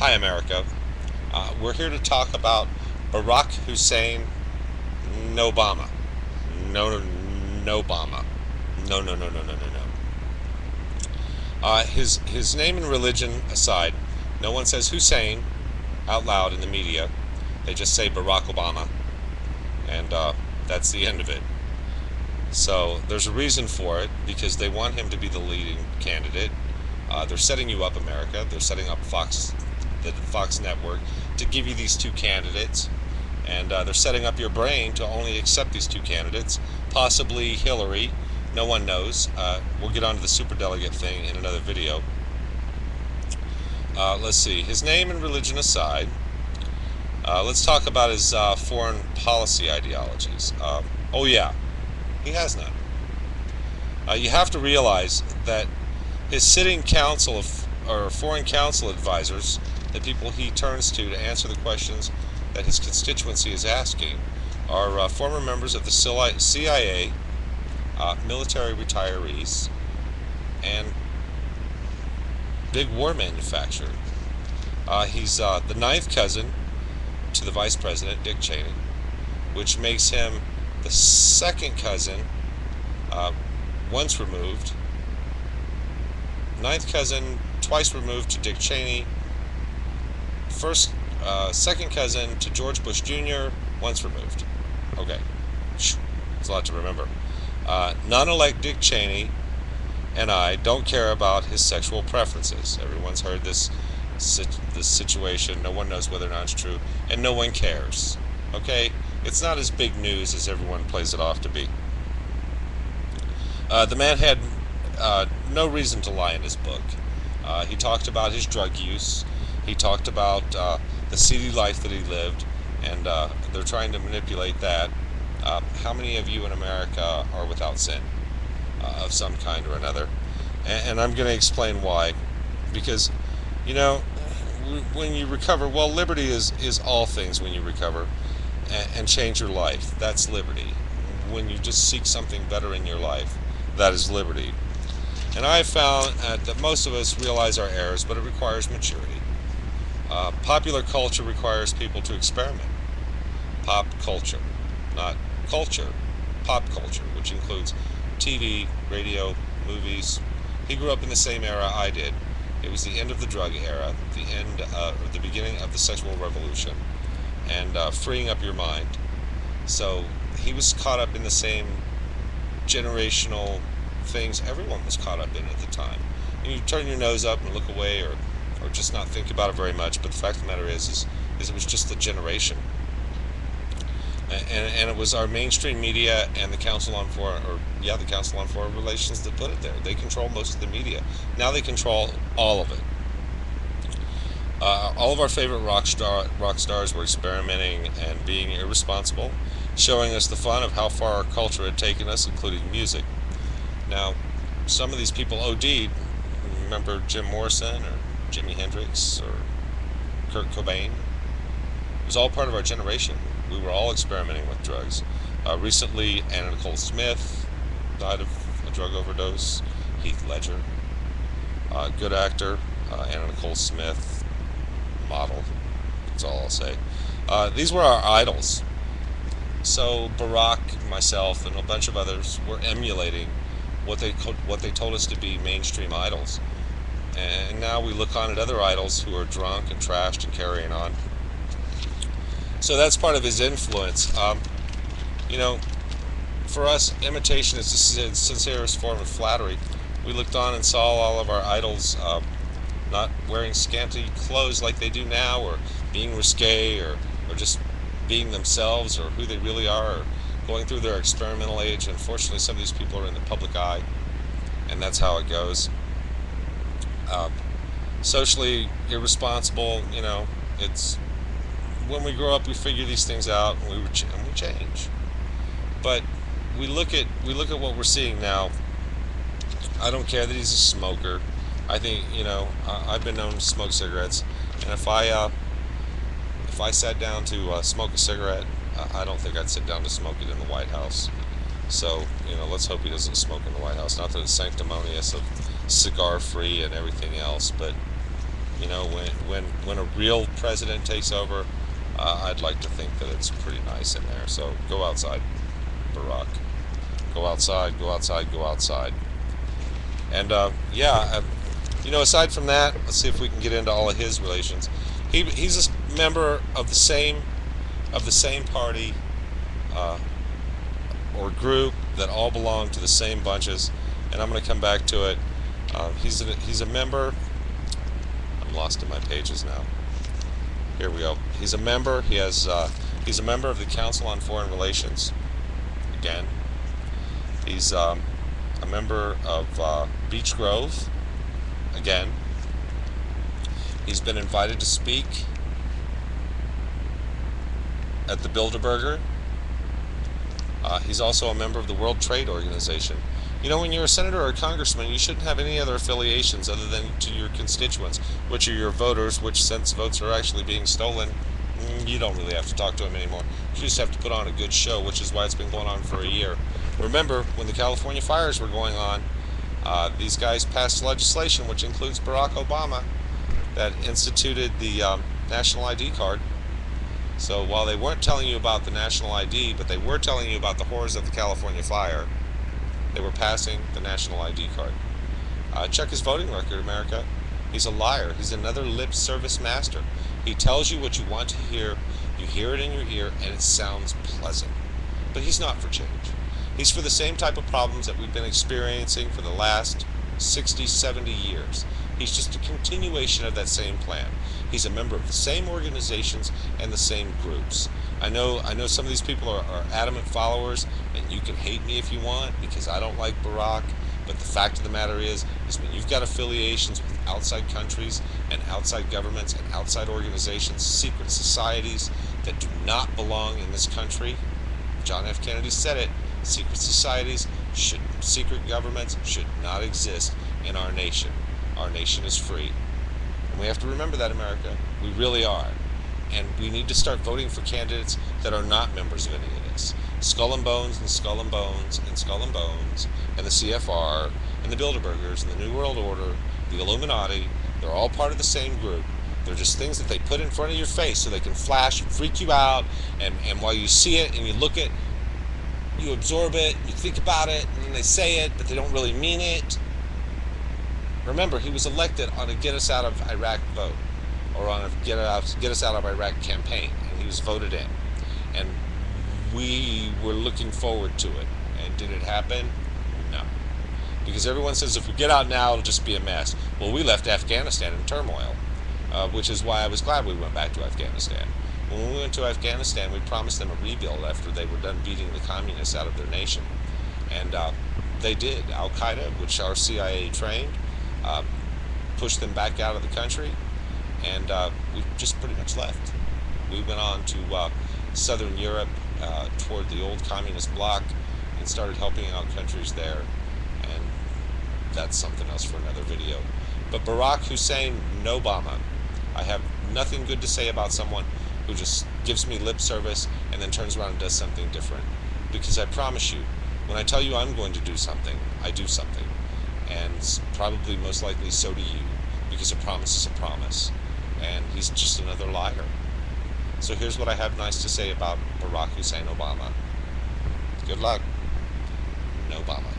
Hi, America. We're here to talk about Barack Hussein Obama. No, no, Obama. No, no, no, no, no, no, no. His name and religion aside, no one says Hussein out loud in the media. They just say Barack Obama, and that's the end of it. So there's a reason for it because they want him to be the leading candidate. They're setting you up, America. They're setting up the Fox network, to give you these two candidates, and they're setting up your brain to only accept these two candidates, possibly Hillary. No one knows. We'll get onto the superdelegate thing in another video. Let's see. His name and religion aside, let's talk about his foreign policy ideologies. Oh yeah, he has none. You have to realize that his sitting council or foreign council advisors, the people he turns to answer the questions that his constituency is asking, are former members of the CIA, military retirees, and big war manufacturer. He's the ninth cousin to the vice president, Dick Cheney, which makes him the second cousin, once removed, ninth cousin twice removed to Dick Cheney, second cousin to George Bush Jr., once removed. Okay, it's a lot to remember. Non-elect Dick Cheney and I don't care about his sexual preferences. Everyone's heard this situation. No one knows whether or not it's true, and no one cares. Okay, it's not as big news as everyone plays it off to be. The man had no reason to lie in his book. He talked about his drug use. He talked about the seedy life that he lived, and they're trying to manipulate that. How many of you in America are without sin of some kind or another? And I'm going to explain why. Because, when you recover, well, liberty is all things when you recover and change your life. That's liberty. When you just seek something better in your life, that is liberty. And I have found that most of us realize our errors, but it requires maturity. Popular culture requires people to experiment. Pop culture, not culture, pop culture, which includes TV, radio, movies. He grew up in the same era I did. It was the end of the drug era, the beginning of the sexual revolution, and freeing up your mind. So he was caught up in the same generational things everyone was caught up in at the time. And you turn your nose up and look away, or just not think about it very much. But the fact of the matter is it was just the generation. And it was our mainstream media and the Council on Foreign Relations that put it there. They control most of the media. Now they control all of it. All of our favorite rock stars were experimenting and being irresponsible, showing us the fun of how far our culture had taken us, including music. Now, some of these people OD'd. Remember Jim Morrison or Jimi Hendrix or Kurt Cobain? It was all part of our generation. We were all experimenting with drugs. Recently, Anna Nicole Smith died of a drug overdose. Heath Ledger, good actor. Anna Nicole Smith, model. That's all I'll say. These were our idols. So Barack, myself, and a bunch of others were emulating what they told us to be mainstream idols. And now we look on at other idols who are drunk and trashed and carrying on. So that's part of his influence. For us, imitation is the sincerest form of flattery. We looked on and saw all of our idols not wearing scanty clothes like they do now, or being risque, or just being themselves, or who they really are, or going through their experimental age. Unfortunately, some of these people are in the public eye, and that's how it goes. Socially irresponsible, it's when we grow up, we figure these things out, and we change. But we look at what we're seeing now. I don't care that he's a smoker. I think I've been known to smoke cigarettes, and if I sat down to smoke a cigarette, I don't think I'd sit down to smoke it in the White House. So let's hope he doesn't smoke in the White House. Not that it's sanctimonious of cigar free and everything else, but You know, when a real president takes over, I'd like to think that it's pretty nice in there. So go outside, Barack. Go outside, go outside, go outside. And aside from that, let's see if we can get into all of his relations. He's a member of the same party uh, or group that all belong to the same bunches. And I'm going to come back to it. He's a member. I'm lost in my pages now. Here we go. He's a member. He's a member of the Council on Foreign Relations. Again, he's a member of Beech Grove. Again, he's been invited to speak at the Bilderberger. He's also a member of the World Trade Organization. You know, when you're a senator or a congressman, you shouldn't have any other affiliations other than to your constituents, which are your voters, which since votes are actually being stolen, you don't really have to talk to them anymore. You just have to put on a good show, which is why it's been going on for a year. Remember, when the California fires were going on, these guys passed legislation, which includes Barack Obama, that instituted the national ID card. So while they weren't telling you about the national ID, but they were telling you about the horrors of the California fire, they were passing the national ID card. Check his voting record, America. He's a liar. He's another lip service master. He tells you what you want to hear. You hear it in your ear, and it sounds pleasant. But he's not for change. He's for the same type of problems that we've been experiencing for the last 60, 70 years. He's just a continuation of that same plan. He's a member of the same organizations and the same groups. I know some of these people are adamant followers, and you can hate me if you want because I don't like Barack, but the fact of the matter is when you've got affiliations with outside countries and outside governments and outside organizations, secret societies that do not belong in this country, John F. Kennedy said it, secret governments should not exist in our nation. Our nation is free. And we have to remember that, America. We really are. And we need to start voting for candidates that are not members of any of this. Skull and Bones and Skull and Bones and Skull and Bones and the CFR and the Bilderbergers and the New World Order, the Illuminati, they're all part of the same group. They're just things that they put in front of your face so they can flash and freak you out, and while you see it and you look at, you absorb it, you think about it, and then they say it, but they don't really mean it. Remember, he was elected on a get us out of Iraq vote, or on a get us out of Iraq campaign, and he was voted in. And we were looking forward to it. And did it happen? No. Because everyone says if we get out now, it'll just be a mess. Well, we left Afghanistan in turmoil, which is why I was glad we went back to Afghanistan. When we went to Afghanistan, we promised them a rebuild after they were done beating the communists out of their nation. And they did. Al-Qaeda, which our CIA trained, pushed them back out of the country, and we just pretty much left. We went on to southern Europe, toward the old communist bloc, and started helping out countries there, and that's something else for another video. But Barack Hussein Obama, I have nothing good to say about someone who just gives me lip service and then turns around and does something different. Because I promise you, when I tell you I'm going to do something, I do something. And probably most likely so do you, because a promise is a promise. And he's just another liar. So here's what I have nice to say about Barack Hussein Obama. Good luck. No Obama.